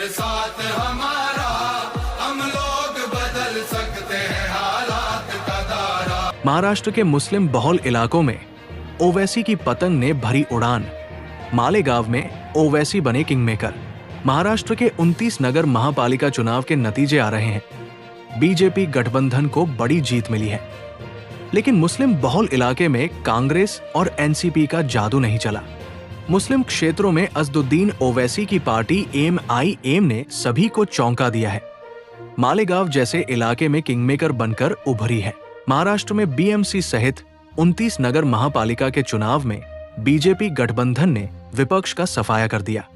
साथ हमारा, हम लोग बदल सकते हैं हालात का दायरा। महाराष्ट्र के मुस्लिम बहुल इलाकों में ओवैसी की पतंग ने भरी उड़ान। मालेगांव में ओवैसी बने किंगमेकर। महाराष्ट्र के 29 नगर महापालिका चुनाव के नतीजे आ रहे हैं। बीजेपी गठबंधन को बड़ी जीत मिली है, लेकिन मुस्लिम बहुल इलाके में कांग्रेस और एनसीपी का जादू नहीं चला। मुस्लिम क्षेत्रों में असदुद्दीन ओवैसी की पार्टी एमआईएम ने सभी को चौंका दिया है। मालेगांव जैसे इलाके में किंगमेकर बनकर उभरी है। महाराष्ट्र में बीएमसी सहित 29 नगर महापालिका के चुनाव में बीजेपी गठबंधन ने विपक्ष का सफाया कर दिया,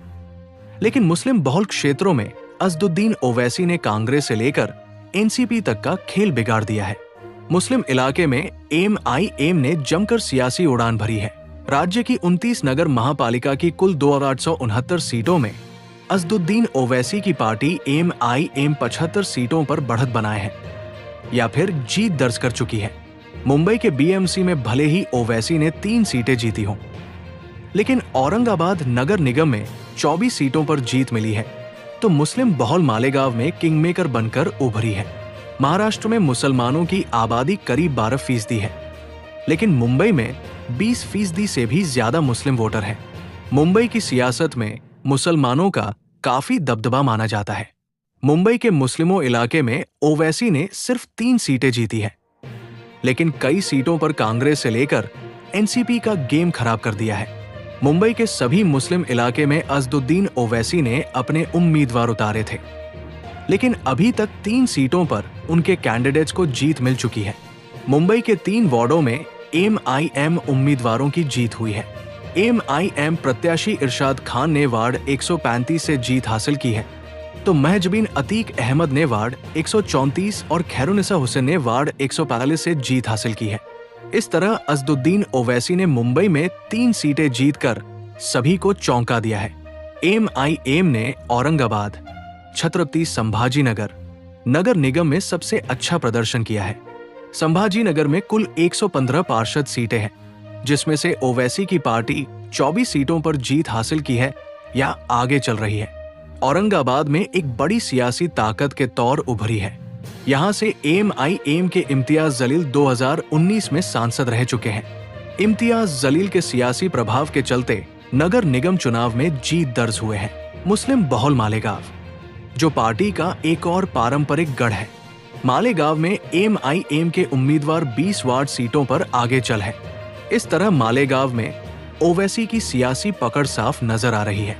लेकिन मुस्लिम बहुल क्षेत्रों में असदुद्दीन ओवैसी ने कांग्रेस से लेकर एनसीपी तक का खेल बिगाड़ दिया है। मुस्लिम इलाके में एमआईएम ने जमकर सियासी उड़ान भरी है। राज्य की 29 नगर महापालिका की कुल 2869 सीटों में असदुद्दीन ओवैसी की पार्टी एमआईएम 75 सीटों पर बढ़त बनाए है या फिर जीत दर्ज कर चुकी है। मुंबई के बीएमसी में भले ही ओवैसी ने 3 सीटें जीती हों, लेकिन औरंगाबाद नगर निगम में 24 सीटों पर जीत मिली है, तो मुस्लिम बहुल मालेगांव में किंगमेकर बनकर उभरी है। महाराष्ट्र में मुसलमानों की आबादी करीब 12% है, लेकिन मुंबई में 20% से भी ज्यादा मुस्लिम वोटर हैं। मुंबई की सियासत में मुसलमानों का काफी दबदबा माना जाता है। मुंबई के मुस्लिमों इलाके में ओवैसी ने सिर्फ 3 सीटें जीती हैं, लेकिन कई सीटों पर कांग्रेस से लेकर एनसीपी का गेम खराब कर दिया है। मुंबई के सभी मुस्लिम इलाके में असदुद्दीन ओवैसी ने अपने उम्मीदवार उतारे थे, लेकिन अभी तक 3 सीटों पर उनके कैंडिडेट्स को जीत मिल चुकी है। मुंबई के 3 वार्डों में एमआईएम उम्मीदवारों की जीत हुई है। एमआईएम प्रत्याशी इरशाद खान ने वार्ड 135 से जीत हासिल की है, तो महजबीन अतीक अहमद ने वार्ड 134 और खैरुनिसा हुसैन ने वार्ड 145 से जीत हासिल की है। इस तरह असदुद्दीन ओवैसी ने मुंबई में 3 सीटें जीतकर सभी को चौंका दिया है। एमआईएम ने औरंगाबाद, छत्रपति संभाजीनगर नगर निगम में सबसे अच्छा प्रदर्शन किया है। संभाजीनगर में कुल 115 पार्षद सीटें हैं, जिसमें से ओवैसी की पार्टी 24 सीटों पर जीत हासिल की है या आगे चल रही है। औरंगाबाद में एक बड़ी सियासी ताकत के तौर उभरी है। यहां से एमआईएम के इम्तियाज जलील 2019 में सांसद रह चुके हैं। इम्तियाज जलील के सियासी प्रभाव के चलते नगर निगम चुनाव में जीत दर्ज हुए हैं। मुस्लिम बहुल मालेगांव, जो पार्टी का एक और पारंपरिक गढ़ है। मालेगांव में एमआईएम के उम्मीदवार 20 वार्ड सीटों पर आगे चल है। इस तरह मालेगांव में ओवैसी की सियासी पकड़ साफ नजर आ रही है।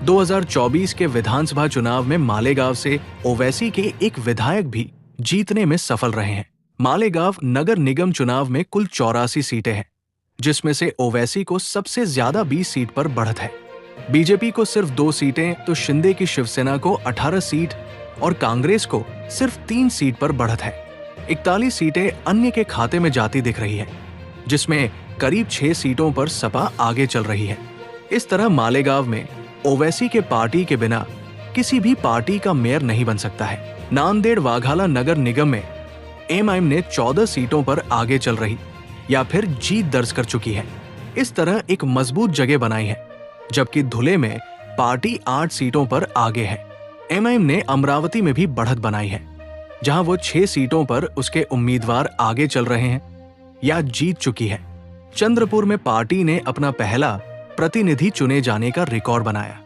2024 के विधानसभा चुनाव में मालेगांव से ओवैसी के एक विधायक भी जीतने में सफल रहे हैं। मालेगांव नगर निगम चुनाव में कुल 84 सीटें हैं, जिसमें से ओवैसी को सबसे ज्यादा 20 सीट पर बढ़त है। बीजेपी को सिर्फ 2 सीटें, तो शिंदे की शिवसेना को 18 सीट और कांग्रेस को सिर्फ 3 सीट पर बढ़त है। 41 सीटें अन्य के खाते में जाती दिख रही है, जिसमें करीब 6 सीटों पर सपा आगे चल रही है। इस तरह मालेगांव में ओवैसी के पार्टी के बिना किसी भी पार्टी का मेयर नहीं बन सकता है। नांदेड़ वाघाला नगर निगम में एमआईएम ने 14 सीटों पर आगे चल रही या फिर जीत दर्ज कर चुकी है। इस तरह एक मजबूत जगह बनाई है, जबकि धुले में पार्टी 8 सीटों पर आगे है। एमआईएम ने अमरावती में भी बढ़त बनाई है, जहां वो 6 सीटों पर उसके उम्मीदवार आगे चल रहे हैं या जीत चुकी है। चंद्रपुर में पार्टी ने अपना पहला प्रतिनिधि चुने जाने का रिकॉर्ड बनाया।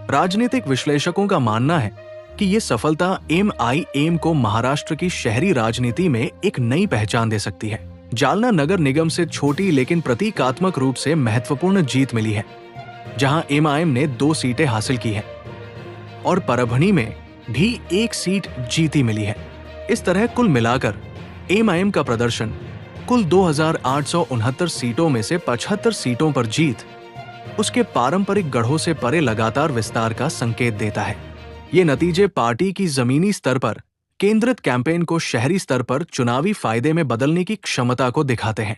राजनीतिक विश्लेषकों का मानना है कि ये सफलता एमआईएम को महाराष्ट्र की शहरी राजनीति में एक नई पहचान दे सकती है। जालना नगर निगम से छोटी लेकिन प्रतीकात्मक रूप से महत्वपूर्ण जीत मिली है, जहां एमआईएम ने 2 सीटें हासिल की है और परभणी में भी 1 सीट जीती मिली है। इस तरह कुल मिलाकर एमआईएम का प्रदर्शन कुल 2869 सीटों में से 75 सीटों पर जीत उसके पारंपरिक गढ़ों से परे लगातार विस्तार का संकेत देता है। ये नतीजे पार्टी की जमीनी स्तर पर केंद्रित कैंपेन को शहरी स्तर पर चुनावी फायदे में बदलने की क्षमता को दिखाते हैं।